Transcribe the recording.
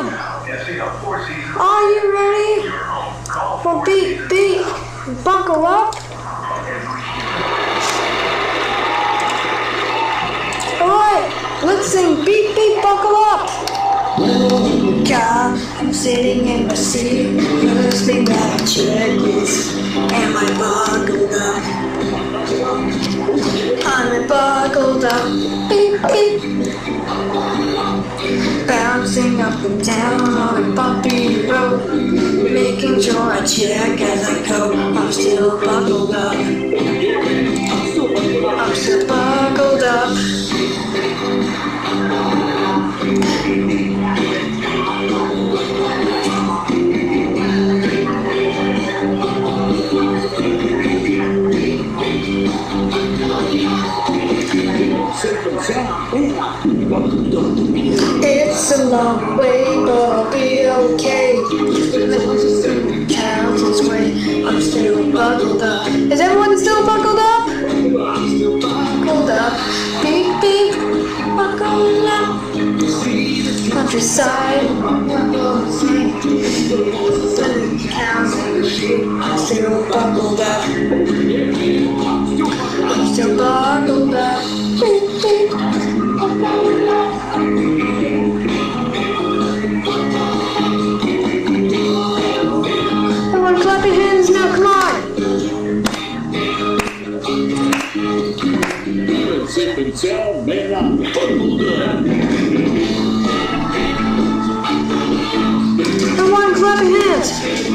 time. Are you ready? Well, beat, buckle up. Alright, let's sing beat, buckle up. Car, I'm sitting in my seat. First thing that I check is, am I buckled up? I'm buckled up. Beep, beep. Bouncing up and down on a bumpy road, making sure I check as I go. I'm still buckled up. I'm still buckled up. It's a long way, but I'll be okay. Counts its way. I'm still buckled up. Is everyone still buckled up? Buckled up. Beep, beep. Buckled up. Countryside. Counts in the sheep. I'm still buckled up. I'm still buckled up. Beep, beep. Everyone clap your hands now, come on! Everyone clap your hands!